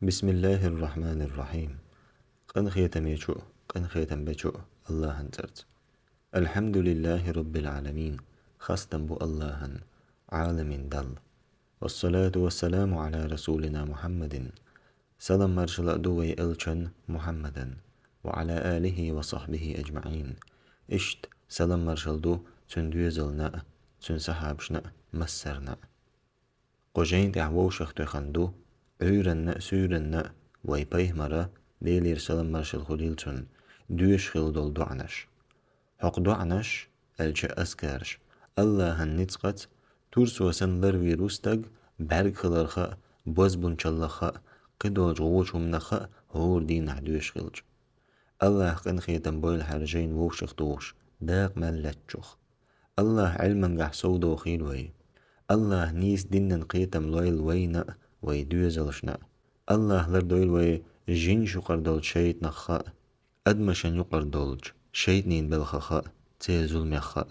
بسم الله الرحمن الرحيم. قن خيتم يشو قن خيتم بشو الله هنزرت. الحمد لله رب العالمين. خستم بو الله عالم دل. والصلاة والسلام على رسولنا محمد. سلام مرشل دوي إلشن محمدا وعلى آله وصحبه أجمعين. إشت سلام مرشل دو تندوزلنا تنسحابشنا مسرنا. قجين دعوو شختو خندو عورن سورن ويبيه مرة ليلير سلام مرشل خليلتون دوش خل دول دعنش حق دعنش الچه اسكرش الله هننتقت تورسو سنلر ويروستگ برگ خلرخا باز بنچلخا قدول جووش همنخا هور دين دوش خلج الله قن خيتم بويل حرجين ووشختوش داق ملتشوخ الله علما قحسو دو خيلوي الله نيس دينن قيتم لويل وينا ويدوزلشنا الله لردويل وي جين شقر دول شيت نخا أدمشن يقر دولج شيت نين بالخخا تيزول مخا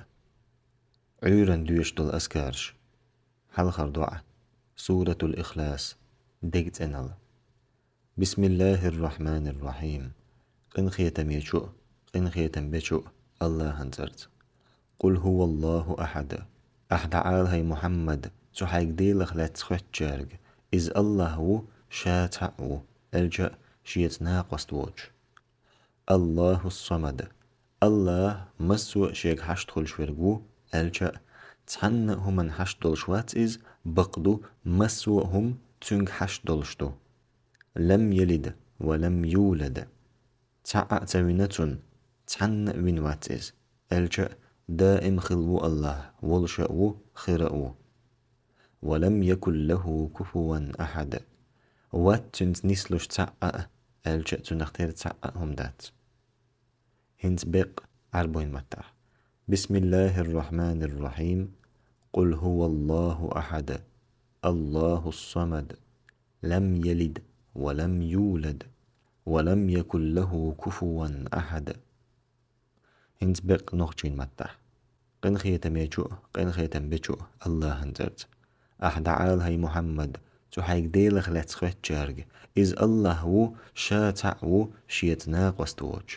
عيرن دوش دول أسكارش حلخر دعاء سورة الإخلاص ديجت أنال بسم الله الرحمن الرحيم قن خيتم يشو قن خيتم بشو الله هنزرت قل هو الله أحد أحد عال هي محمد تحيق ديلخ لا تخوتشارج إز الله هو شاتعو الجأ شيت ناقص توج الله الصمد الله مسوء شيك حشتخل شورجو الجأ تحن هم حشتل شوات إز بقدو مسوء هم تنج حشتلشتو لم يلد ولم يولد تعا توينتون تحن وينوات إز الجأ دائم خلو الله والشأو خرأو ولم يكن له كفوا أحد واتنت نسلوش تعا الجأ تنختير تعا هم دات هنت بق عربوين متاح بسم الله الرحمن الرحيم قل هو الله أحد الله الصمد لم يلد ولم يولد ولم يكن له كفوا أحد هنت بق نخجين متاح قن خيتم يجو قن خيتم بجو الله هنزرت أحد عال هي محمد تحيق ديلخ لا تخوتشارج إز الله هو شاتعو شيت ناقص توج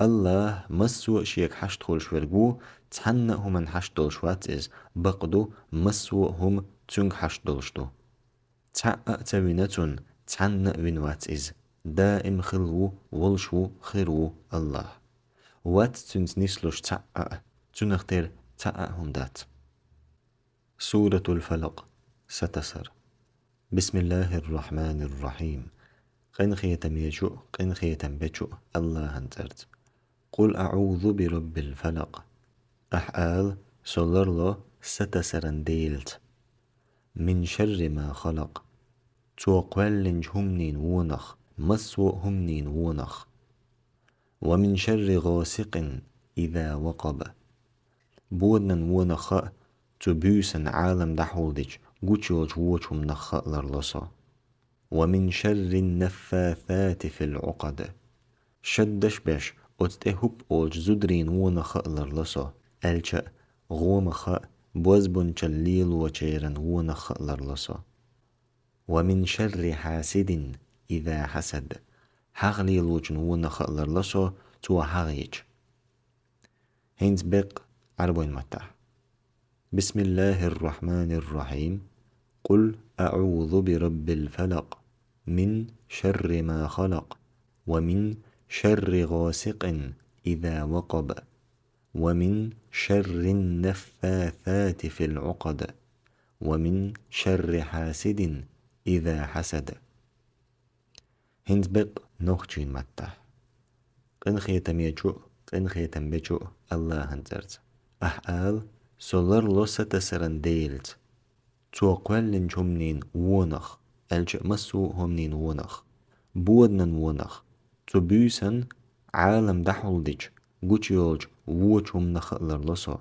الله مسوء شيك حشتخل شورجو تحن هم حشتل شوات إز بقدو مسوء هم تنج حشتلشتو تعأ توينتون تحن وينوات إز دائم خلو والشو خيرو الله وات تنت نسلوش تعأ تنختير تعأ هم دات سورة الفلق ستسر بسم الله الرحمن الرحيم قن خيتم يجو قن خيتم بجو الله هنزرت قل أعوذ برب الفلق أحآل سولر له ستسرن ديلت من شر ما خلق توقوالنج همنين ونخ مسوء همنين ونخ ومن شر غاسق إذا وقب بودن ونخ تبوسن عالم دحولدج قوچوج ووچهم نخ لرلصا ومن شر النفاثات في العقد شدش بش أتهب أولج زدرين ونخ لرلصا ألجأ غومخ بوزبن چليل وچيرن ونخ لرلصا ومن شر حاسد إذا حسد حغليل وچن ونخ لرلصا تو حغيج هينز بق عربوين متاح بسم الله الرحمن الرحيم قل أعوذ برب الفلق من شر ما خلق ومن شر غاسق إذا وقب ومن شر النفاثات في العقد ومن شر حاسد إذا حسد هنزبق نخجين متاح قن خيتم يجو قن خيتم بجو الله هنزرت أحآل سولر لو ستسرن ديلت توقوالن جمنين ونخ الجأ مسو همنين ونخ بودنن ونخ تبوسن عالم دحولدج قوچيولج ووچهم نخ لرلصا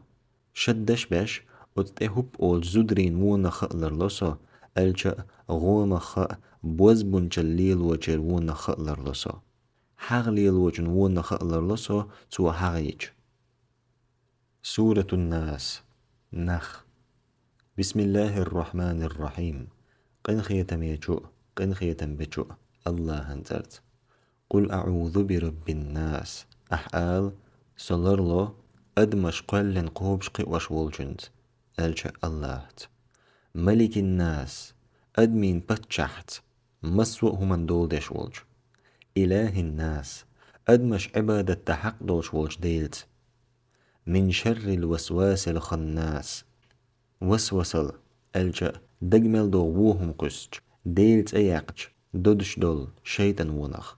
شدش باش اتهب اولج زدرين ونخ لرلصا الجأ غومخ بوزبن جليل وجر ونخ لرلصا حغليل وجن ونخ لرلصا تو حغيج سورة الناس نخ بسم الله الرحمن الرحيم قن خيتم يجو قن خيتم بجو الله هنزرت. قل أعوذ برب الناس أحال سلرلو أدمش قلن قوبشقي وشولجنت ألجأ الله. ملك الناس أدمين بتشحت مسوء هم دول ديش ولج. إله الناس أدمش عبادة تحق دوش ولج ديلت. من شر الوسواس الخناس وسوسل ألجأ دجمل دو ووهم قسج ديلت أياقج دودش دول شيطان ونخ.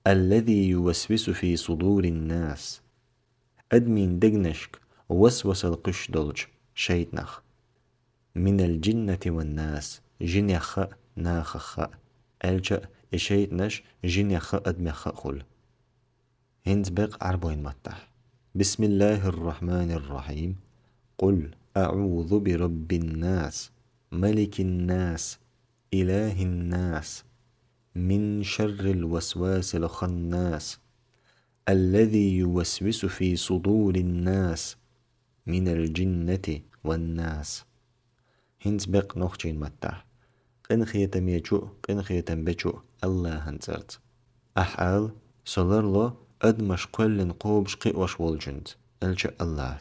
الذي يوسوس في صدور الناس أدمين دجنشك وسوس القش دولج شيطنخ. من الجنة والناس جن يخ ناخخ ألجأ إشيطنش جن يخ أدمخ خل. هنز بق عربين متح. بسم الله الرحمن الرحيم. قل أعوذ برب الناس ملك الناس إله الناس من شر الوسواس الخناس الذي يوسوس في صدور الناس من الجنة والناس. هنز بق نوخجين متح. قن خيتم يجو قن خيتم بجو الله هنزرت. أحال سلرلو أدمش قلن قوبش قيوش والجند ألجأ الله.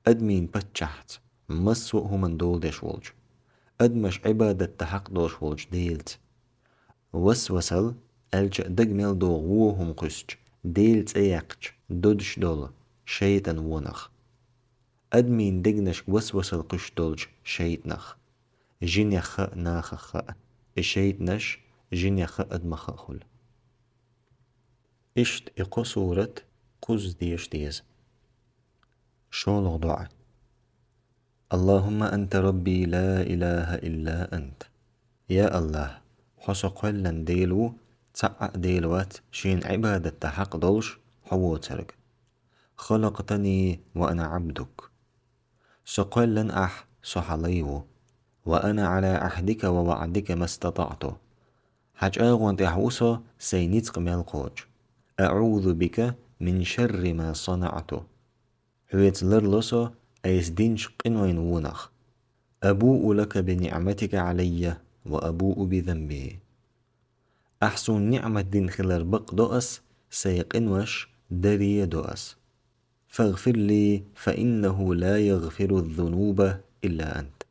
أدمين بتشحت مسوء هم دول ديش ولج. أدمش عبادة تحق دوش ولج ديلت. وسوسل ألجأ دجمل دو ووهم قسج ديلت أيقج دودش دول شيطان ونخ. أدمين دجنش وسوسل قش دولج شيطنخ. جن يخ ناخخ الشيطنش جن يخ أدمخ خل. إشت إقو سورة قز ديش ديز. شولغ دعاء. اللهم أنت ربي لا إله إلا أنت. يا الله حسق لن ديلو تسعق ديلوات شين عبادة تحق دولش حوو ترق. خلقتني وأنا عبدك. سقل لن صحليو وأنا على عهدك ووعدك ما استطعت. حج أغوان تحوصا سينيتق مالقوج. أعوذ بك من شر ما صنعت. حويت لرلسا أيس دينش قنوين ونخ. أبوء لك بنعمتك علي وأبوء بذنبي. أحسن نعمة دين خلال بق دؤس سيقنوش دري دؤس. فاغفر لي فإنه لا يغفر الذنوب إلا أنت.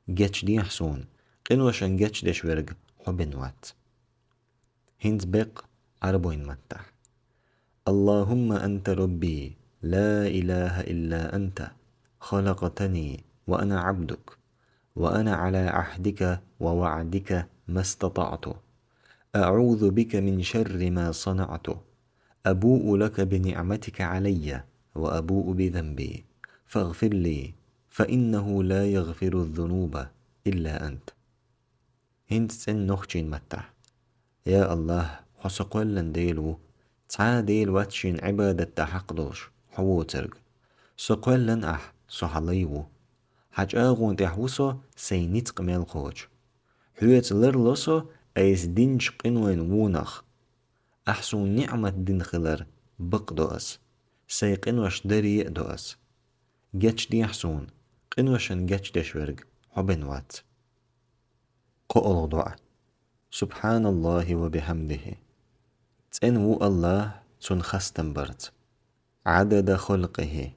جاتش دي حسون قنوشن جاتش ديش ورق حبن وات. هنز بق عربوين متح. اللهم أنت ربي لا إله إلا أنت خلقتني وأنا عبدك وأنا على عهدك ووعدك ما استطعت. أعوذ بك من شر ما صنعت. أبوء لك بنعمتك علي وأبوء بذنبي فاغفر لي فإنه لا يغفر الذنوب إلا أنت. هنت سن نخجين متح. يا الله حسقولن ديلو تعا ديل واتشين عبادة تحق دوش حوو ترق. سقولن صحليو حج آغون تحوصا سينيتق مالقوج. حويت لرلسا أيس دينش قنوين وونخ. أحسن نعمة دين خلر بق دوس سيقنوش دري دوس. جاتش دي حسون قنوشن جاتش ديش ورق حبن وات. قول دعاء. سبحان الله وبحمده. تنو الله تنخستن برت. عدد خلقه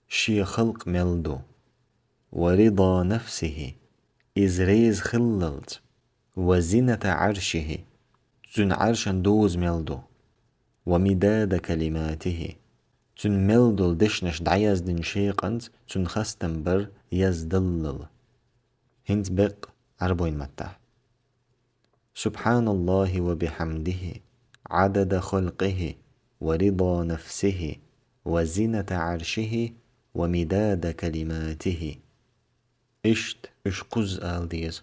شي خلق ملدو. ورضا نفسه إزريز خللت. وزنة عرشه تن عرشن دوز ملدو. ومداد كلماته تن ملدو دشنش دعيز دن شيقنت تن خستن بر يزدلل. هنت بق عربوين متح. سبحان الله وبحمده عدد خلقه ورضا نفسه وزنة عرشه ومداد كلماته. إشت إشقز آل ديز.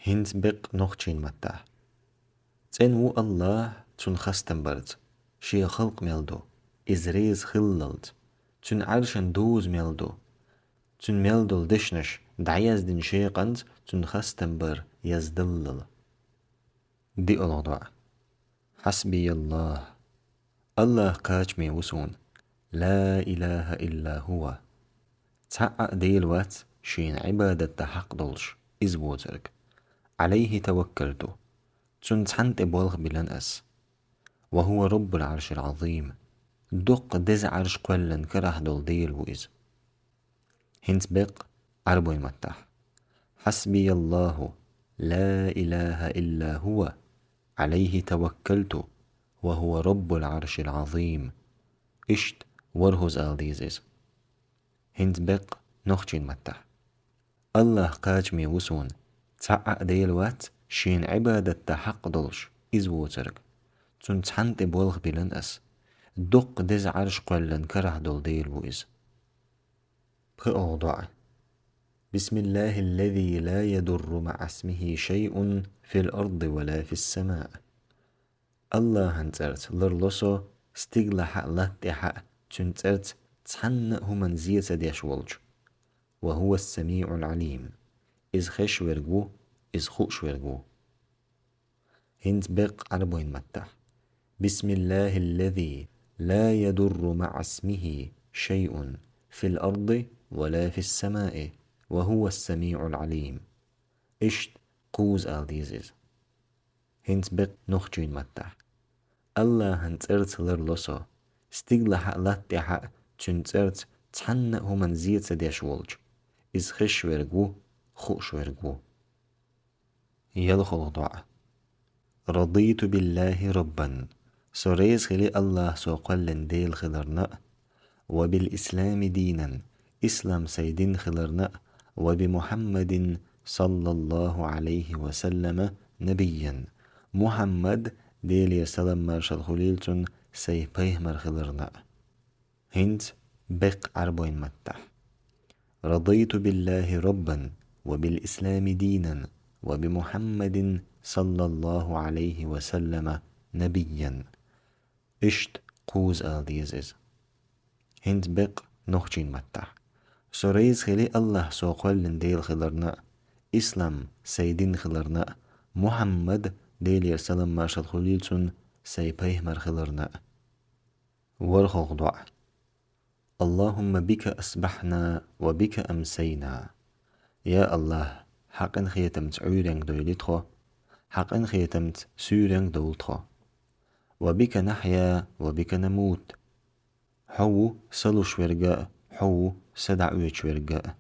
هنت بق نخشين متح. تنو الله تن خستن برد شي خلق ملدو إزريز خللت تن عرشن دوز ملدو تن ملدو دشنش دعيز دن شيقنت تن خستن بر يزدلل. دي الوضع. حسبي الله الله قاجمي وسون لا إله إلا هو. تحقق ديل وات شين عبادة تحق دلش إزبوترك عليه توكلت تنتحنت بولغ بلن أس وهو رب العرش العظيم دق دز عرش قلن كره دول ديل وإز هنت بق عربوين متح حسبي الله لا إله إلا هو عليه توكلت وهو رب العرش العظيم إشت ورهز آلديزيز هنت بق نخجين متح الله قاجمي وسون تعق ديل وات شين عبادة حق دلش إز ووترك تنتحنت بولغ بلن أس دق دز عرش قلن كره دول ديل وإز بأوضع بسم الله الذي لا يضر مع اسمه شيء في الأرض ولا في السماء الله هنترت لرلوسو استغلا حق لاتي حق تنترت تحن همن زيت ديش ولج وهو السميع العليم إز خش ورقو إز خوش ورقو هنت بق عربوين متح بسم الله الذي لا يضر مع اسمه شيء في الأرض ولا في السماء وهو السميع العليم إشت قوز آلديزيز هنت بق نخجين متح الله هنترت لرلوسو استغلا حق لاتي حق تنترت تحن همن زيت ديش ولج إز خش ورقو خوش ورقو يلخل دعاء رضيت بالله ربا سوريز خلي الله سوقلن ديل خلرنا وبالإسلام دينا إسلام سيدين خلرنا وبمحمد صلى الله عليه وسلم نبيا محمد ديل يسلم مرشد خليلتون سيبيه مرخلرنا هنت بق عربوين متح رضيت بالله ربا وبالإسلام دينا وبمحمد صلى الله عليه وسلم نبيا إشت قوز آلديزيز هنت بق نخجين متح سوريز خلي الله سوقلن ديل خلرنا إسلام سيدين خلرنا محمد ديل يرسلم مرشد خليلتون سيبيه مرخلرنا ورخوغ دعاء اللهم بك أسبحنا وبك أمسينا يا الله حقن خيتمت عورنگ دويلتخو حقن خيتمت سورنگ دولتخو وبك نحيا وبك نموت حو سلوش ورقاء حو سدع ويش ورقاء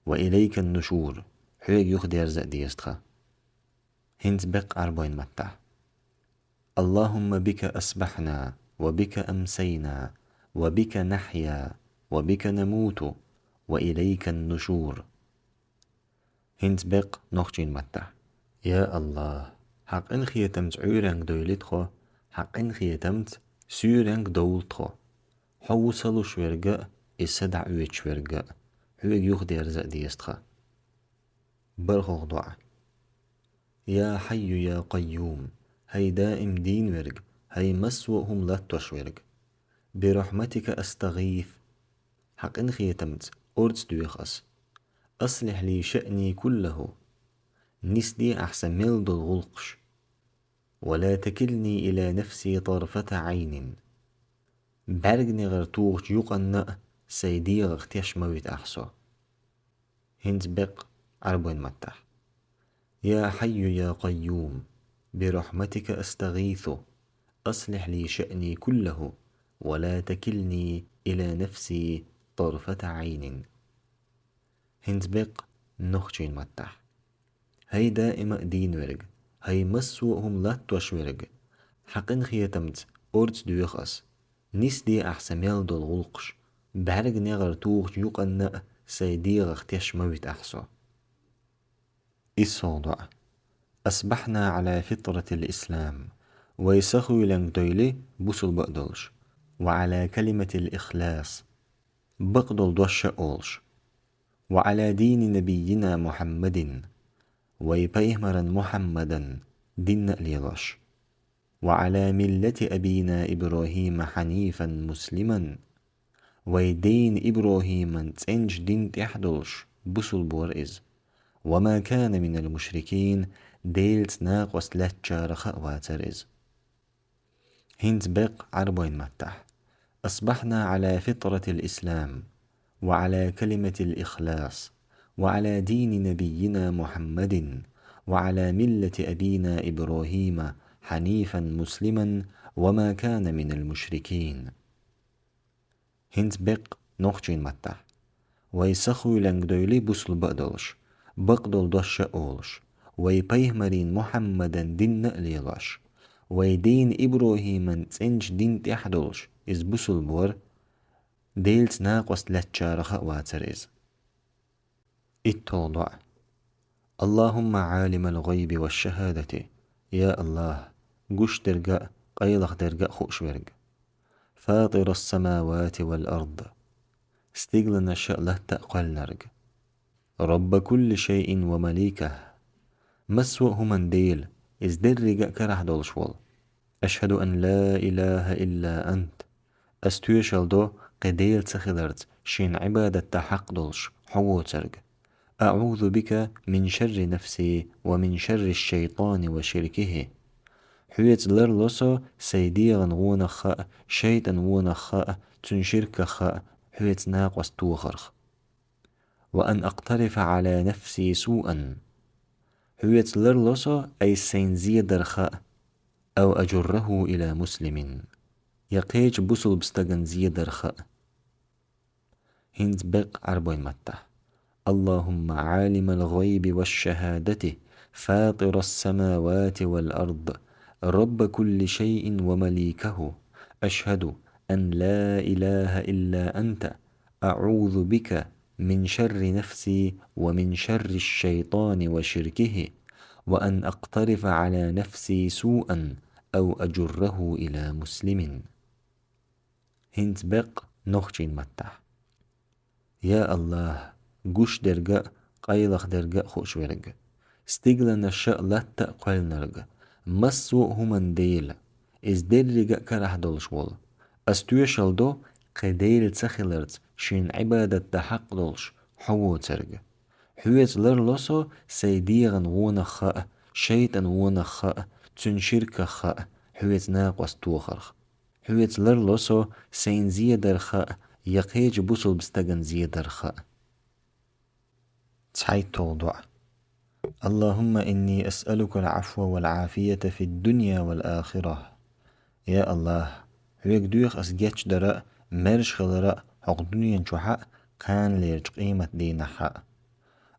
وإليك النشور حيق يخدير زأديستخا هنت بق عربين متح اللهم بك أسبحنا وبك أمسينا وبك نحيا وبك نموت وإليك النشور هنت بق نخجين متح يا الله حق إن خيتمت عورنگ دويلتخو حق إن خيتمت سورنگ دولتخو حوصلو شورقاء إسدع ويت شورقاء حويق يخدي أرزق ديستخا برخوغ دعاء يا حي يا قيوم هي دائم دين ورق هي مسوهم لا تشورق برحمتك أستغيث حق إن خيتمت أرز دويخس أصلح لي شأني كله نسدي أحسن ميل الغلقش ولا تكلني إلى نفسي طرفة عين برقني غرتوغ يقنأ سيدي غختيش مويت أحسو هنت بق عربين متح يا حي يا قيوم برحمتك أستغيث أصلح لي شأني كله ولا تكلني إلى نفسي طرفة عين هنت بق نخجين متح هي دائما دين ورق هي مسوهم لا توش ورق حقن خيتمت أرد دويخس نسدي أحسميل دول غلقش بحرق نغر توغ يقنأ سيدي غختيش مويت أحسو الصوضع أصبحنا على فطرة الإسلام ويسخو لنك دويلي بوصل بقدلش وعلى كلمة الإخلاص بقدل دوش أولش وعلى دين نبينا محمد ويبيهمرا محمدا دين ليلش وعلى ملة أبينا إبراهيم حنيفا مسلما ويدين إبراهيم تنج دين تحدلش بسل بورئز وما كان من المشركين ديلت ناقص لاتشار خأواترز هنت بق عربين متح أصبحنا على فطرة الإسلام وعلى كلمة الإخلاص وعلى دين نبينا محمد وعلى ملة أبينا إبراهيم حنيفا مسلما وما كان من المشركين. هنت بق نوخجين متح ويسخو لنجدولي بوسل بقدولش بقدول دوش أولش ويبيه مرين محمدا دين نقليلاش ويدين إبراهيم تنج دين تحدولش إز بوسل بور ديلت ناقوس لتشارخ واتريز التوضع. اللهم عالم الغيب والشهادة، يا الله قش درقاء قيلخ درقاء خوش ورق، فاطر السماوات والأرض استقلنا الشأله تأقل نرق، رب كل شيء ومليكه مسوء من ديل إز درقاء كرح دولشول، أشهد أن لا إله إلا أنت أستوشل دو قديل تخلرت شين عبادة تحق دولش حوو ترق، أعوذ بك من شر نفسي ومن شر الشيطان وشركه، حويت لرلوسو سيديغن ونخاء شيطان ونخاء تنشرك خاء حويت ناقوس توخرخ، وأن أقترف على نفسي سوءا، حويت لرلوسو أي سينزي درخاء أو أجره إلى مسلم، يقيج بوصل بستغن زي درخاء. هند بق عربين متح. اللهم عالم الغيب والشهادة فاطر السماوات والأرض رب كل شيء ومليكه أشهد أن لا إله إلا أنت أعوذ بك من شر نفسي ومن شر الشيطان وشركه وأن أقترف على نفسي سوءا أو أجره إلى مسلم. هنت بق نخجين متح. يا الله قش درقاء قيلخ درقاء خوش ورق استقلنا الشاء لا تأقل نرق مسوء همن ديل إز درقاء كرح دولشول أستوشل دو قديل تخلرت شين عبادة تحق دولش حوو ترق حويت لرلوسو سيديغن ونخاء شيطان ونخاء تنشرك خاء حويت ناقوس توخرخ حويت لرلوسو سين زي درخاء يقيج بوصل بستغن زي درخاء. تحيت توضع. اللهم إني أسألك العفو والعافية في الدنيا والآخرة، يا الله هيك دويخ أسجيتش دراء مرش خلراء حق دنيا نشوحاء كان ليرج قيمة دين حاء.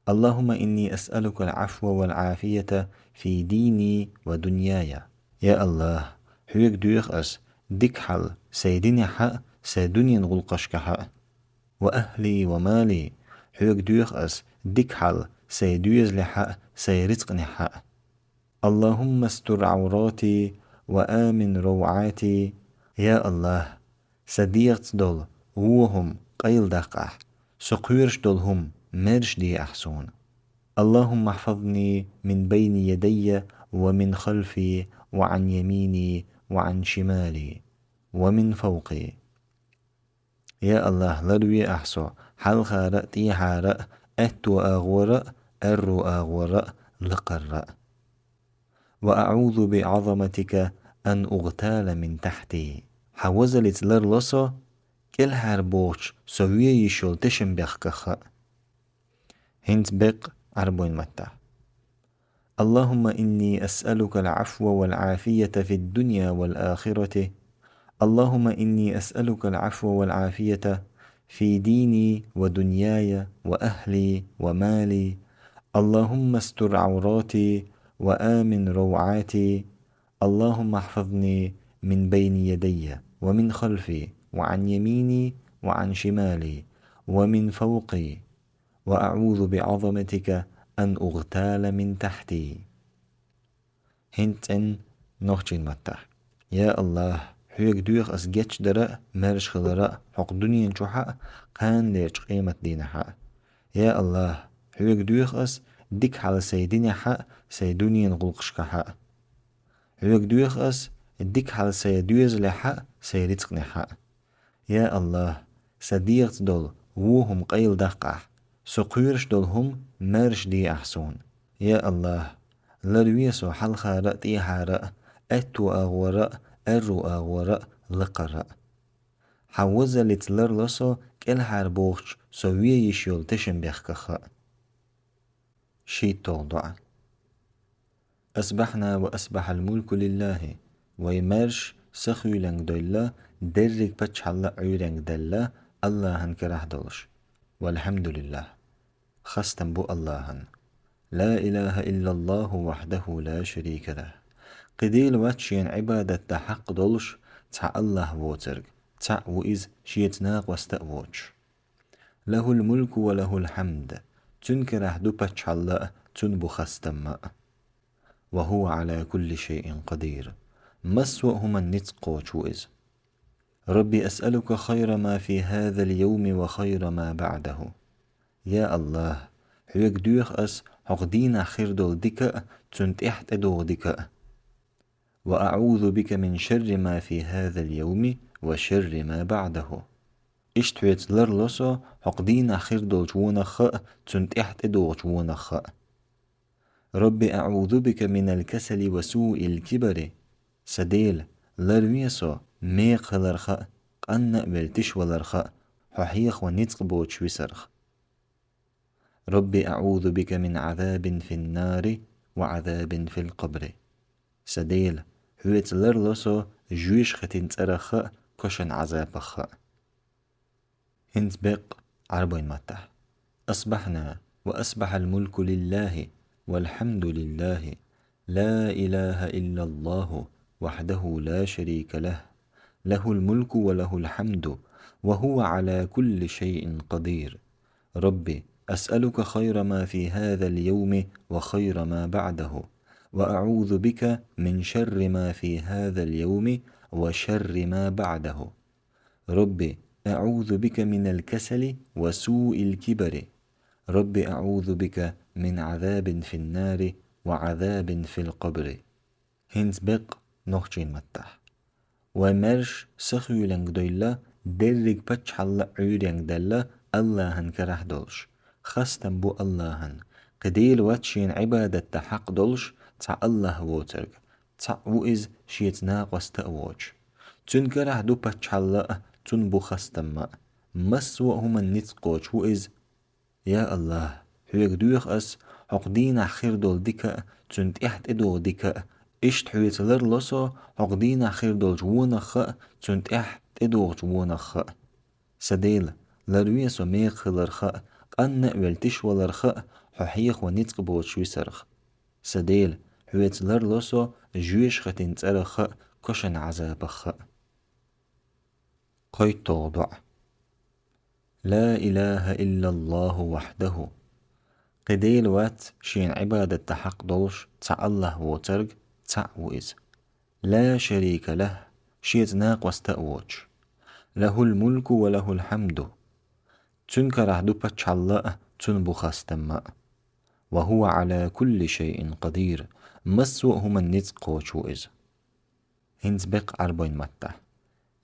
اللهم إني أسألك العفو والعافية في ديني ودنياي، يا الله هيك دويخ أس ديك حل سيدني حاء سيدنيا نغلقشك حاء، وأهلي ومالي هيك دويخ أس ديك حل سيدويز لحاء سيرزقني حاء. اللهم استر عوراتي وآمن روعاتي، يا الله صديقت دول وهم قيل دقح سقيرش دولهم مرش دي أحسون. اللهم احفظني من بين يدي ومن خلفي وعن يميني وعن شمالي ومن فوقي، يا الله لروي أحسو حل خارق تي حارق أتو أغورق أرو أغورق لقرق. وأعوذ بعظمتك أن أغتال من تحتي، حوزلت لرلصو كل هربوش سوية يشول تشم بخكخ. هنت بق عربون متى. اللهم إني أسألك العفو والعافية في الدنيا والآخرة، اللهم إني أسألك العفو والعافية في ديني ودنياي وأهلي ومالي. اللهم استر عوراتي وآمن روعاتي. اللهم احفظني من بين يدي ومن خلفي وعن يميني وعن شمالي ومن فوقي. وأعوذ بعظمتك أن أغتال من تحتي. هنتن نوخجين متح. يا الله هيك دويخ أسجيتش دراء مارش خلراء حق دنيا نشوحاء كان ليش قيمة دين حاء. يا الله هيك دويخ أس ديك حال سيدني حاء سيدنيا نغلقشك حاء. هيك دويخ أس ديك حال سيدويز لحاء سيرزقني حاء. يا الله صديقت دول وهم قيل دقح سقيرش دولهم مارش دي أحسون. يا الله لرويسو حل خارق تي حارق أتو أغورق أرو أغورق لقرق. حوزلت لرلسو كل حربوخش سوية يشيول تشم بيخكخ. شي توضع. أسبحنا وأسبح الملك لله ويمرش سخيلنگ دولا درك بتشحل عيرنگ دلا الله هنكره دولش والحمد لله خستن بو الله لا إله إلا الله وحده لا شريك له قديل واتشين عبادة حق دولش تع الله ووترق تع وإز شيتناق واستأووش له الملك وله الحمد تنكره دوبتش الله تنبو خستم وهو على كل شيء قدير مسوأهما النتقو وإز ربي أسألك خير ما في هذا اليوم وخير ما بعده يا الله حيك دوخ أس حقدين خير دول دكا تنت إحت أدوغ دكا وأعوذ بك من شر ما في هذا اليوم وشر ما بعده اشتويت لرلسو حقدين خير دول جونخ تنت إحت أدوغ جونخ ربي أعوذ بك من الكسل وسوء الكبر سديل لرويسو ميق لرخ قن بلتش ولرخ ححيخ ونتق بوش وسرخ ربي أعوذ بك من عذاب في النار وعذاب في القبر سديل هويت لرلسو جويش ختين ترخ كشن عذابخ هنت بق عربين متح أصبحنا وأصبح الملك لله والحمد لله لا إله إلا الله وحده لا شريك له له الملك وله الحمد وهو على كل شيء قدير ربي أسألك خير ما في هذا اليوم وخير ما بعده وأعوذ بك من شر ما في هذا اليوم وشر ما بعده ربي أعوذ بك من الكسل وسوء الكبر ربي أعوذ بك من عذاب في النار وعذاب في القبر هنز بق نوخجين متح ومرش سخيولنگ دويلا درق بچحل عيرينگ دلا الله هنكره دولش خستن بو الله هن قديل واتشين عبادة حق دولش تع الله ووترق تع وإز شيتناق واستأوج تنكره دو بچحل تن بو خستن ما مسوأهما النتقوش وإز يا الله حيك دوخ أس حقدين خير دول ديكا تنت إحت إدو ديكا إشت حويت لرلسو حقدين خير دول جوونخ تنت إحت إدو جوونخ سديل لرويسو ميق لرخ قن ولتش ولرخ ححيخ ونتق بوش وسرخ سديل حويت لرلسو جويش ختين ترخ كشن عذابخ قيت توضع لا إله إلا الله وحده قديل وات شين عبادة حق دولش تع الله وترق تع وإز لا شريك له شيت ناق واستأوج له الملك وله الحمد تنكره دوبتش الله تنبو خاستم وهو على كل شيء قدير مسوأهما النتق وإز هنز بق عربين متى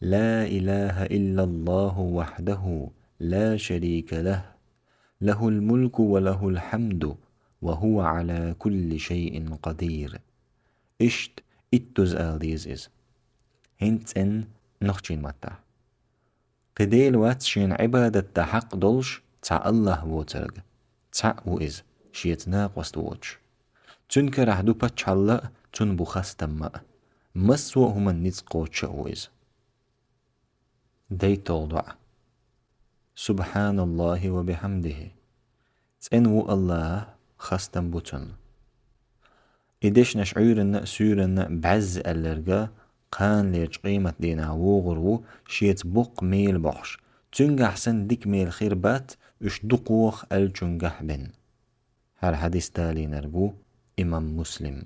لا إله إلا الله وحده لا شريك له له الملك وله الحمد وهو على كل شيء قدير إشت إتوز آلديز إز هنت إن نخجين متى قديل واتشين عبادة حق دولش تع الله ووترق تع وإز شيتناق واستووش تنكره دو بچحل تنبو خستم مسوأهما النتقوش وإز دي توضع سبحان الله وبحمده تنو الله خستم بوتن إدش نشعيرن سيرن بعز اللرقا قان ليج قيمة دينا وغرو شيت بق ميل بحش تنجح سن ديك ميل خير بات اش دقوخ الجنجح بن هر حديث تالي نرجو إمام مسلم